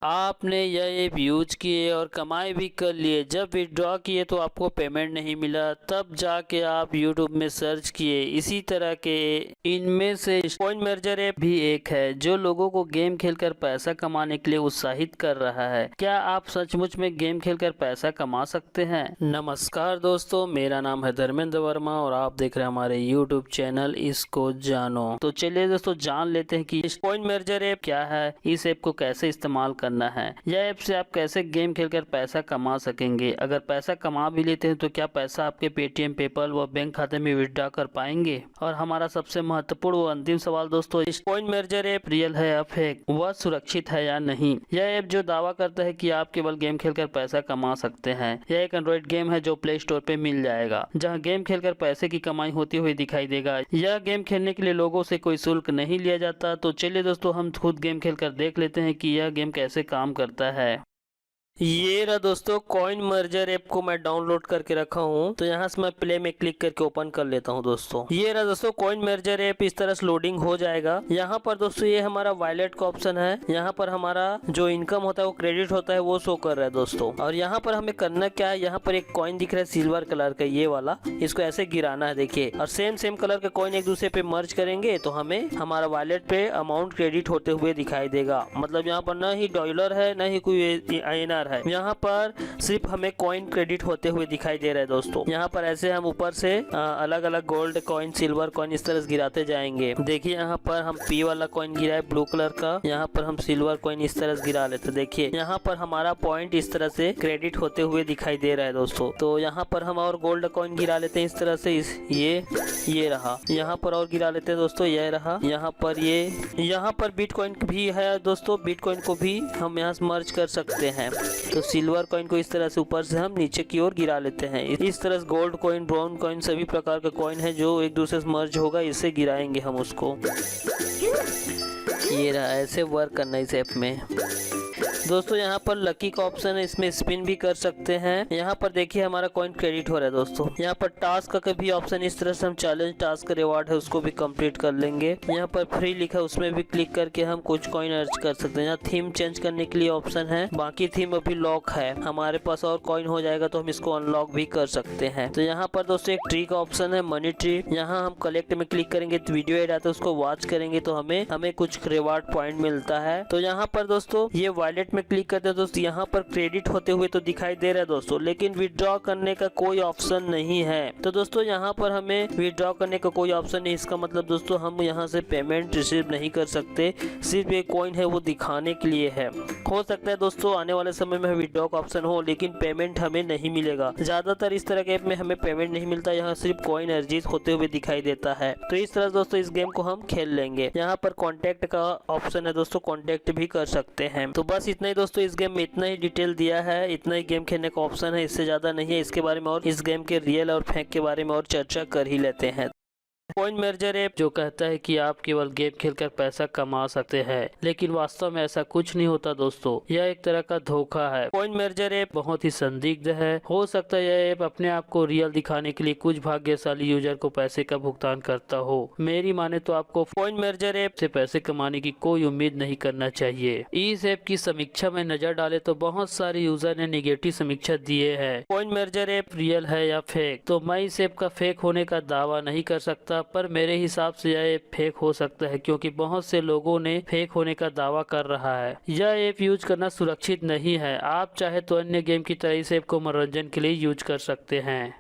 आपने यह app use किए और कमाई भी कर लिए, जब विड्रॉ किए तो आपको पेमेंट नहीं मिला, तब जाके आप यूट्यूब में सर्च किए। इसी तरह के इनमें से कॉइन मर्जर ऐप भी एक है जो लोगों को गेम खेलकर पैसा कमाने के लिए उत्साहित कर रहा है। क्या आप सचमुच में गेम खेलकर पैसा कमा सकते हैं? नमस्कार दोस्तों, मेरा नाम है धर्मेंद्र वर्मा और आप देख रहे हैं हमारे यूट्यूब चैनल इसको जानो। तो चलिए दोस्तों जान लेते हैं कि कॉइन मर्जर ऐप क्या है, इस ऐप को कैसे इस्तेमाल करना है, यह ऐप से आप कैसे गेम खेलकर पैसा कमा सकेंगे। अगर पैसा कमा भी लेते हैं तो क्या पैसा आपके पेटीएम, पेपल व बैंक खाते में विड्रॉ कर पाएंगे? और हमारा सबसे महत्वपूर्ण व अंतिम सवाल दोस्तों, इस कॉइन मर्जर ऐप रियल है या फेक, वह सुरक्षित है या नहीं। यह ऐप जो दावा करता है कि आप केवल गेम खेलकर पैसा कमा सकते हैं। यह एक एंड्रॉइड गेम है जो प्ले स्टोर पे मिल जाएगा, जहाँ गेम खेलकर पैसे की कमाई होती हुई दिखाई देगा। यह गेम खेलने के लिए लोगों से कोई शुल्क नहीं लिया जाता। तो चलिए दोस्तों हम खुद गेम खेलकर देख लेते हैं कि यह गेम कैसे काम करता है। ये रहा दोस्तों कॉइन मर्जर ऐप को मैं डाउनलोड करके रखा हूँ। तो यहाँ से मैं प्ले में क्लिक करके ओपन कर लेता हूँ दोस्तों। ये रहा दोस्तों कॉइन मर्जर ऐप, इस तरह से लोडिंग हो जाएगा। यहाँ पर दोस्तों ये हमारा वॉलेट का ऑप्शन है। यहाँ पर हमारा जो इनकम होता है वो क्रेडिट होता है, वो शो कर रहा है दोस्तों। और यहाँ पर हमें करना क्या है, यहाँ पर एक कॉइन दिख रहा है सिल्वर कलर का, ये वाला, इसको ऐसे गिराना है देखिए। और सेम कलर के कॉइन एक दूसरे पे मर्ज करेंगे तो हमें हमारा वॉलेट पे अमाउंट क्रेडिट होते हुए दिखाई देगा। मतलब यहाँ पर न ही डॉलर है न ही कोई INR है, यहाँ पर सिर्फ हमें कॉइन क्रेडिट होते हुए दिखाई दे रहा है दोस्तों। यहाँ पर ऐसे हम ऊपर से अलग अलग गोल्ड कॉइन, सिल्वर कॉइन इस तरह से गिराते जाएंगे। देखिए यहाँ पर हम P वाला कॉइन गिरा है ब्लू कलर का, यहाँ पर हम सिल्वर कॉइन इस तरह से गिरा लेते। देखिए यहाँ पर हमारा पॉइंट इस तरह से क्रेडिट होते हुए दिखाई दे रहा है दोस्तों। तो यहाँ पर हम और गोल्ड कॉइन गिरा लेते हैं इस तरह से, ये रहा। यहाँ पर और गिरा लेते हैं दोस्तों, ये रहा। यहाँ पर बिटकॉइन भी है दोस्तों, बिटकॉइन को भी हम यहाँ से मर्ज कर सकते हैं। तो सिल्वर कॉइन को इस तरह से ऊपर से हम नीचे की ओर गिरा लेते हैं। इस तरह से गोल्ड कॉइन, ब्राउन कॉइन, सभी प्रकार का कॉइन है जो एक दूसरे से मर्ज होगा, इससे गिराएंगे हम उसको। ये रहा, ऐसे वर्क करना इस ऐप में दोस्तों। यहाँ पर लकी का ऑप्शन है, इसमें स्पिन भी कर सकते हैं। यहाँ पर देखिए हमारा कॉइन क्रेडिट हो रहा है दोस्तों। यहाँ पर टास्क का भी ऑप्शन, इस तरह से हम चैलेंज टास्क रिवार्ड है उसको भी कंप्लीट कर लेंगे। यहाँ पर फ्री लिखा है, उसमें भी क्लिक करके हम कुछ कॉइन अर्ज कर सकते हैं। यहाँ थीम चेंज करने के लिए ऑप्शन है, बाकी थीम अभी लॉक है। हमारे पास और कॉइन हो जाएगा तो हम इसको अनलॉक भी कर सकते हैं। तो यहाँ पर दोस्तों एक ट्री का ऑप्शन है, मनी ट्री। यहाँ हम कलेक्ट में क्लिक करेंगे तो वीडियो एड आता है, उसको वॉच करेंगे तो हमें कुछ रिवार्ड पॉइंट मिलता है। तो यहाँ पर दोस्तों ये वॉलेट में क्लिक करते हैं दोस्तों, यहाँ पर क्रेडिट होते हुए तो दिखाई दे रहा है दोस्तों, लेकिन विड्रॉ करने का कोई ऑप्शन नहीं है। तो दोस्तों यहाँ पर हमें विड्रॉ करने का कोई ऑप्शन नहीं, इसका मतलब दोस्तों हम यहाँ से पेमेंट रिसीव नहीं कर सकते। सिर्फ एक कॉइन है वो दिखाने के लिए है। हो सकता है दोस्तों आने वाले समय में विड्रॉ का ऑप्शन हो, लेकिन पेमेंट हमें नहीं मिलेगा। ज्यादातर इस तरह के ऐप में हमें पेमेंट नहीं मिलता, यहाँ सिर्फ कॉइन अर्जित होते हुए दिखाई देता है। तो इस तरह दोस्तों इस गेम को हम खेल लेंगे। यहाँ पर कॉन्टेक्ट का ऑप्शन है दोस्तों, कॉन्टेक्ट भी कर सकते हैं। तो बस इतना ही दोस्तों, इस गेम में इतना ही डिटेल दिया है, इतना ही गेम खेलने का ऑप्शन है, इससे ज्यादा नहीं है। इसके बारे में और इस गेम के रियल और फेक के बारे में और चर्चा कर ही लेते हैं। कॉइन मर्जर ऐप जो कहता है कि आप केवल गेम खेलकर पैसा कमा सकते हैं, लेकिन वास्तव में ऐसा कुछ नहीं होता दोस्तों। यह एक तरह का धोखा है। कॉइन मर्जर ऐप बहुत ही संदिग्ध है। हो सकता है यह ऐप अपने आप को रियल दिखाने के लिए कुछ भाग्यशाली यूजर को पैसे का भुगतान करता हो। मेरी माने तो आपको कॉइन मर्जर ऐप से पैसे कमाने की कोई उम्मीद नहीं करना चाहिए। इस ऐप की समीक्षा में नजर डाले तो बहुत सारे यूजर ने निगेटिव समीक्षा दिए है। कॉइन मर्जर ऐप रियल है या फेक, तो मैं इस ऐप का फेक होने का दावा नहीं कर सकता, पर मेरे हिसाब से यह फेक हो सकता है, क्योंकि बहुत से लोगों ने फेक होने का दावा कर रहा है। यह ऐप यूज करना सुरक्षित नहीं है। आप चाहे तो अन्य गेम की तरह इस ऐप को मनोरंजन के लिए यूज कर सकते हैं।